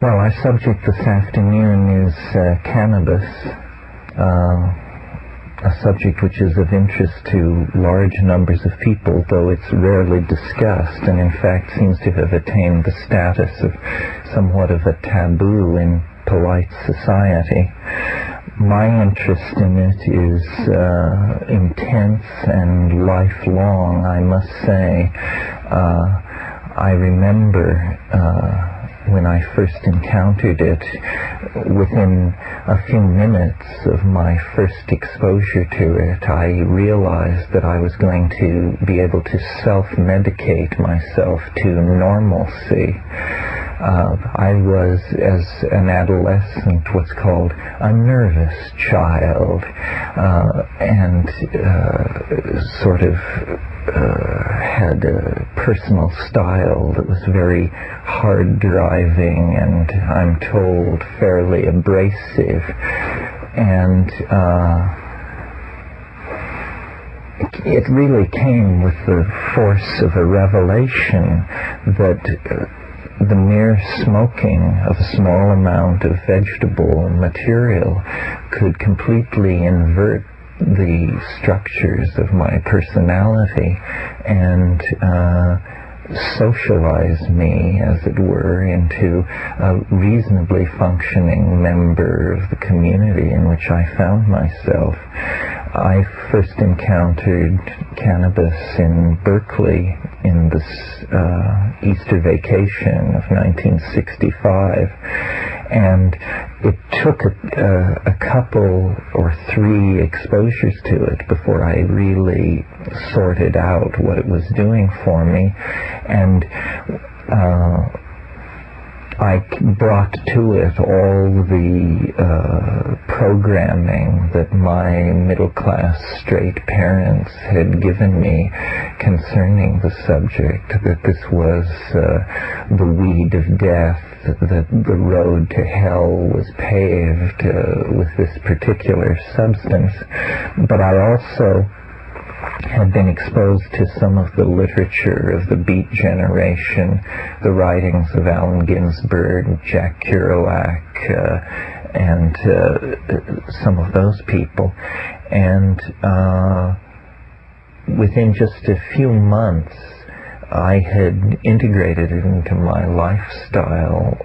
Well, our subject this afternoon is cannabis, a subject which is of interest to large numbers of people, though it's rarely discussed, and in fact seems to have attained the status of somewhat of a taboo in polite society. My interest in it is intense and lifelong, I must say. I remember when I first encountered it, within a few minutes of my first exposure to it, I realized that I was going to be able to self-medicate myself to normalcy. I was, as an adolescent, what's called a nervous child, and sort of had a personal style that was very hard driving and, I'm told, fairly abrasive. And it really came with the force of a revelation that the mere smoking of a small amount of vegetable material could completely invert the structures of my personality and socialize me, as it were, into a reasonably functioning member of the community in which I found myself. I first encountered cannabis in Berkeley in the Easter vacation of 1965, and it took a couple or three exposures to it before I really sorted out what it was doing for me, and I brought to it all the programming that my middle-class straight parents had given me concerning the subject, that this was the weed of death, that the road to hell was paved with this particular substance. But I also had been exposed to some of the literature of the Beat generation, the writings of Allen Ginsberg, Jack Kerouac, and some of those people. And within just a few months, I had integrated it into my lifestyle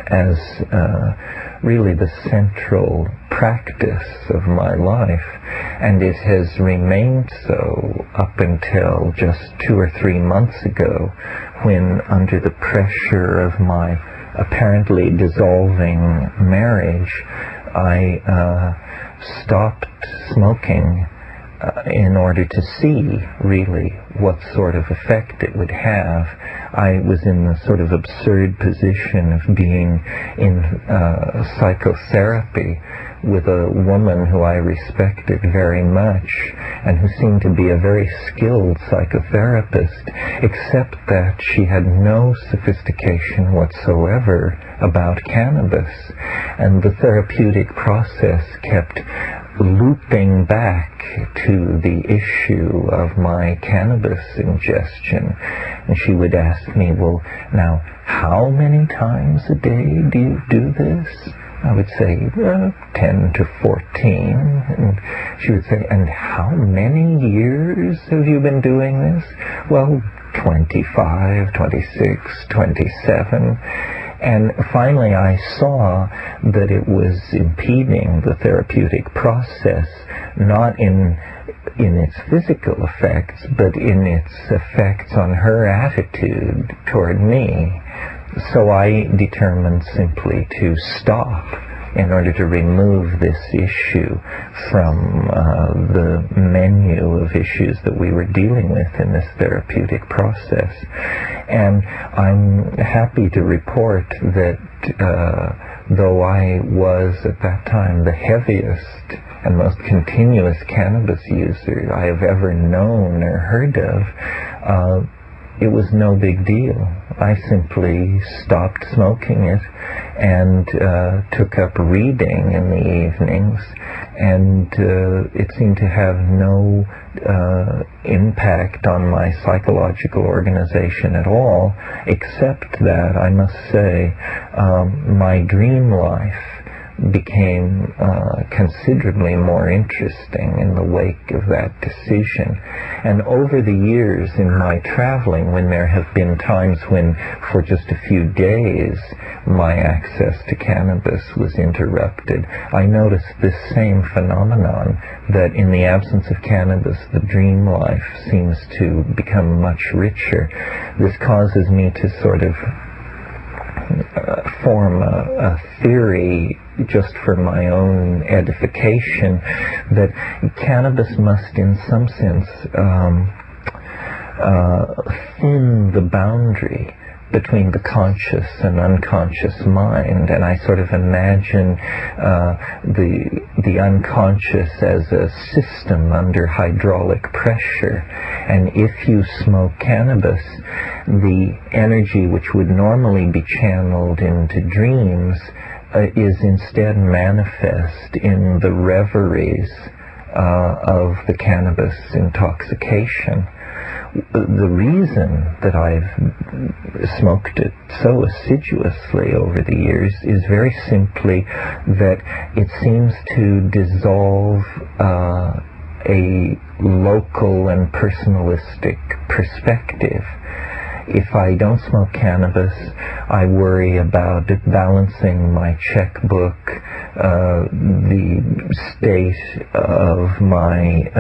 as really the central practice of my life, and it has remained so up until just 2 or 3 months ago, when, under the pressure of my apparently dissolving marriage, I stopped smoking in order to see really what sort of effect it would have. I was in the sort of absurd position of being in psychotherapy with a woman who I respected very much and who seemed to be a very skilled psychotherapist, except that she had no sophistication whatsoever about cannabis, and the therapeutic process kept looping back to the issue of my cannabis ingestion. And she would ask me, well, now, how many times a day do you do this? I would say 10 to 14. And she would say, and how many years have you been doing this? Well, 25, 26, 27. And finally I saw that it was impeding the therapeutic process, not in its physical effects, but in its effects on her attitude toward me. So I determined simply to stop in order to remove this issue from the menu of issues that we were dealing with in this therapeutic process. And I'm happy to report that though I was at that time the heaviest and most continuous cannabis user I have ever known or heard of, it was no big deal. I simply stopped smoking it and took up reading in the evenings, and it seemed to have no impact on my psychological organization at all, except that, I must say, my dream life became considerably more interesting in the wake of that decision. And over the years in my traveling, when there have been times when for just a few days my access to cannabis was interrupted, I noticed this same phenomenon, that in the absence of cannabis the dream life seems to become much richer. This causes me to sort of form a theory, just for my own edification, that cannabis must in some sense thin the boundary between the conscious and unconscious mind, and I sort of imagine the unconscious as a system under hydraulic pressure, and if you smoke cannabis, the energy which would normally be channeled into dreams is instead manifest in the reveries of the cannabis intoxication. The reason that I've smoked it so assiduously over the years is very simply that it seems to dissolve a local and personalistic perspective. If I don't smoke cannabis, I worry about balancing my checkbook, the state of my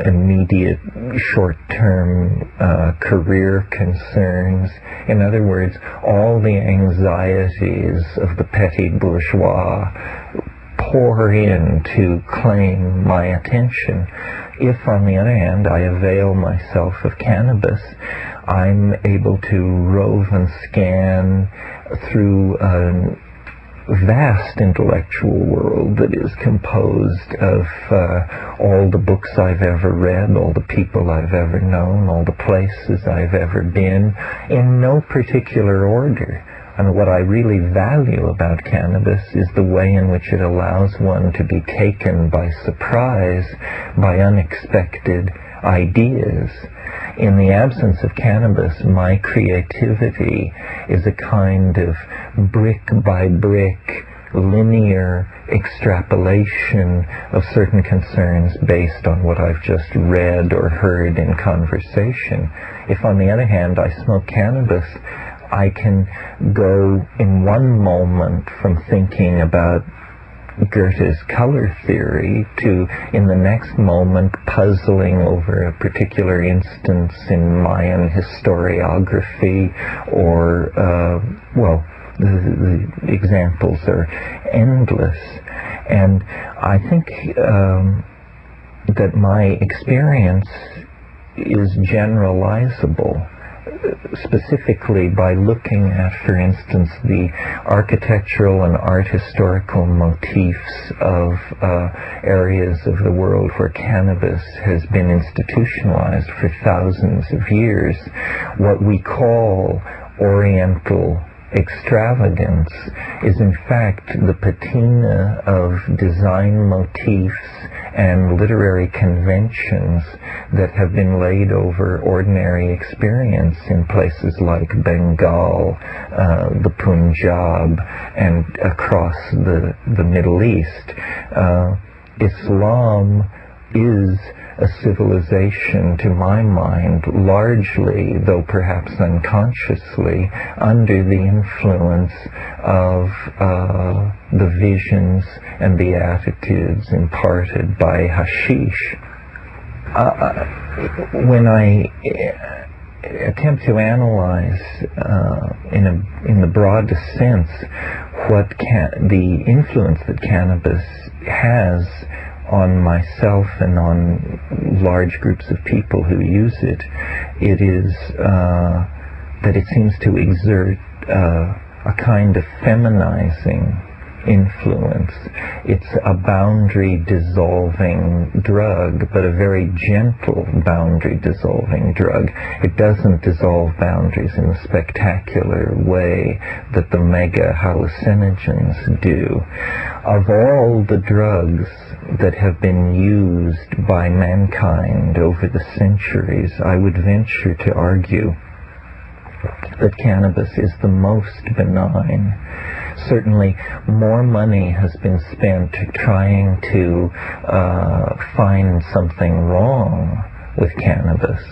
immediate short-term career concerns. In other words, all the anxieties of the petty bourgeois pour in to claim my attention. If, on the other hand, I avail myself of cannabis, I'm able to rove and scan through a vast intellectual world that is composed of all the books I've ever read, all the people I've ever known, all the places I've ever been, in no particular order. And what I really value about cannabis is the way in which it allows one to be taken by surprise by unexpected ideas. In the absence of cannabis, my creativity is a kind of brick by brick, linear extrapolation of certain concerns based on what I've just read or heard in conversation. If, on the other hand, I smoke cannabis, I can go in one moment from thinking about Goethe's color theory to, in the next moment, puzzling over a particular instance in Mayan historiography, or, the examples are endless. And I think that my experience is generalizable, specifically by looking at, for instance, the architectural and art historical motifs of areas of the world where cannabis has been institutionalized for thousands of years. What we call Oriental extravagance is in fact the patina of design motifs and literary conventions that have been laid over ordinary experience in places like Bengal, the Punjab, and across the Middle East. Islam is a civilization, to my mind, largely, though perhaps unconsciously, under the influence of the visions and the attitudes imparted by hashish. When I attempt to analyze in the broadest sense the influence that cannabis has on myself and on large groups of people who use it, it is that it seems to exert a kind of feminizing influence. It's a boundary-dissolving drug, but a very gentle boundary-dissolving drug. It doesn't dissolve boundaries in the spectacular way that the mega-hallucinogens do. Of all the drugs that have been used by mankind over the centuries, I would venture to argue that cannabis is the most benign. Certainly more money has been spent trying to find something wrong with cannabis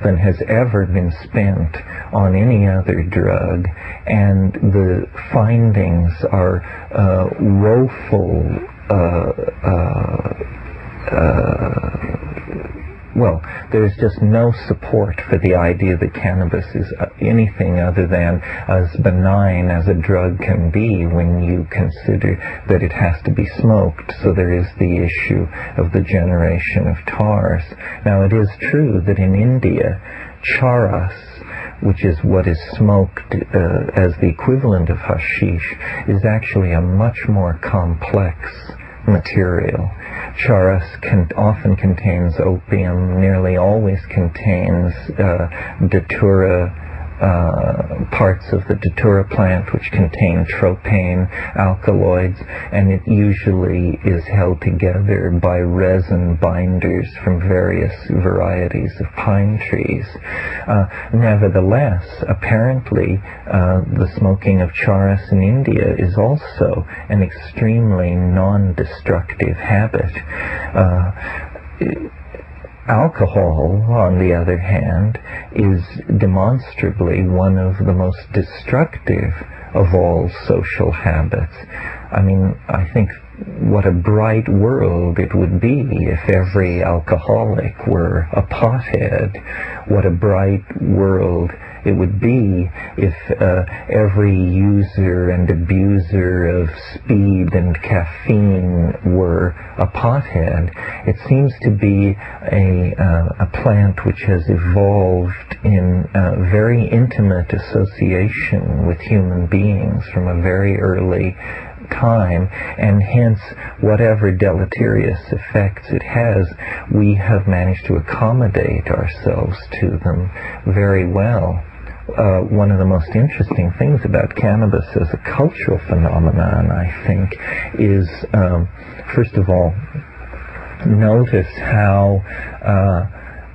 than has ever been spent on any other drug, and the findings are woeful. Well, there's just no support for the idea that cannabis is anything other than as benign as a drug can be when you consider that it has to be smoked. So there is the issue of the generation of tars. Now, it is true that in India, charas, which is what is smoked as the equivalent of hashish, is actually a much more complex material. Charas often contains opium, nearly always contains datura, parts of the datura plant which contain tropane alkaloids, and it usually is held together by resin binders from various varieties of pine trees. Nevertheless, apparently the smoking of charas in India is also an extremely non-destructive habit. Alcohol, on the other hand, is demonstrably one of the most destructive of all social habits. I mean, I think what a bright world it would be if every alcoholic were a pothead. What a bright world it would be if every user and abuser of speed and caffeine were a pothead. It seems to be a plant which has evolved in very intimate association with human beings from a very early time, and hence whatever deleterious effects it has, we have managed to accommodate ourselves to them very well. One of the most interesting things about cannabis as a cultural phenomenon, I think, is, first of all, notice how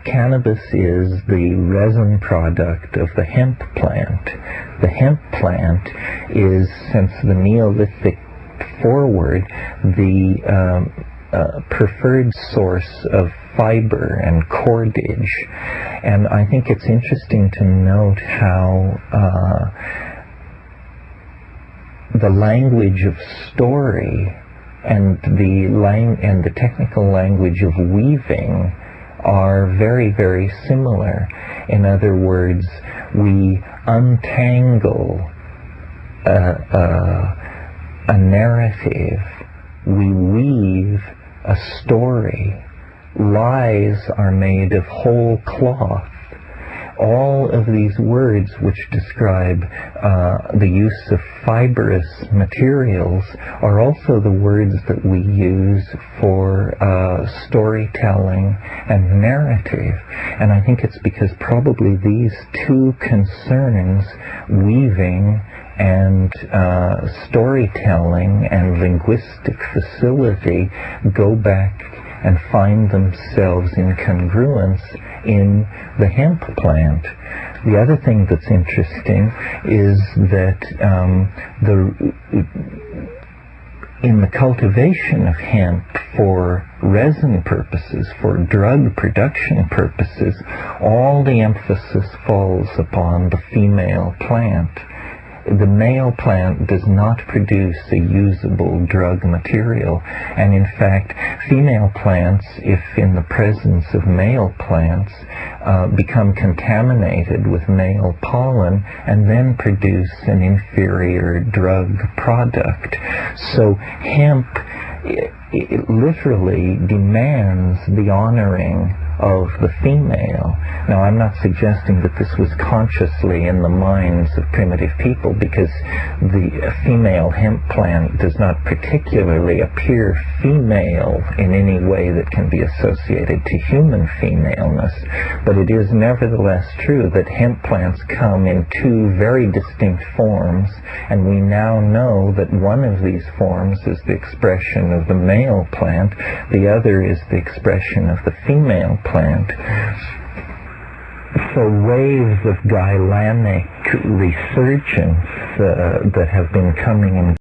cannabis is the resin product of the hemp plant. The hemp plant is, since the Neolithic forward, the preferred source of fiber and cordage. And I think it's interesting to note how the language of story and the technical language of weaving are very, very similar. In other words, we untangle a narrative, we weave a story. Lies are made of whole cloth. All of these words which describe the use of fibrous materials are also the words that we use for storytelling and narrative. And I think it's because probably these two concerns, weaving and storytelling and linguistic facility, go back and find themselves in congruence in the hemp plant. The other thing that's interesting is that in the cultivation of hemp for resin purposes, for drug production purposes, all the emphasis falls upon the female plant. The male plant does not produce a usable drug material, and in fact, female plants, if in the presence of male plants, become contaminated with male pollen and then produce an inferior drug product. So hemp it literally demands the honoring of the female. Now, I'm not suggesting that this was consciously in the minds of primitive people, because the female hemp plant does not particularly appear female in any way that can be associated to human femaleness, but it is nevertheless true that hemp plants come in two very distinct forms, and we now know that one of these forms is the expression of the male plant, the other is the expression of the female plant. So waves of Gailanic resurgence that have been coming and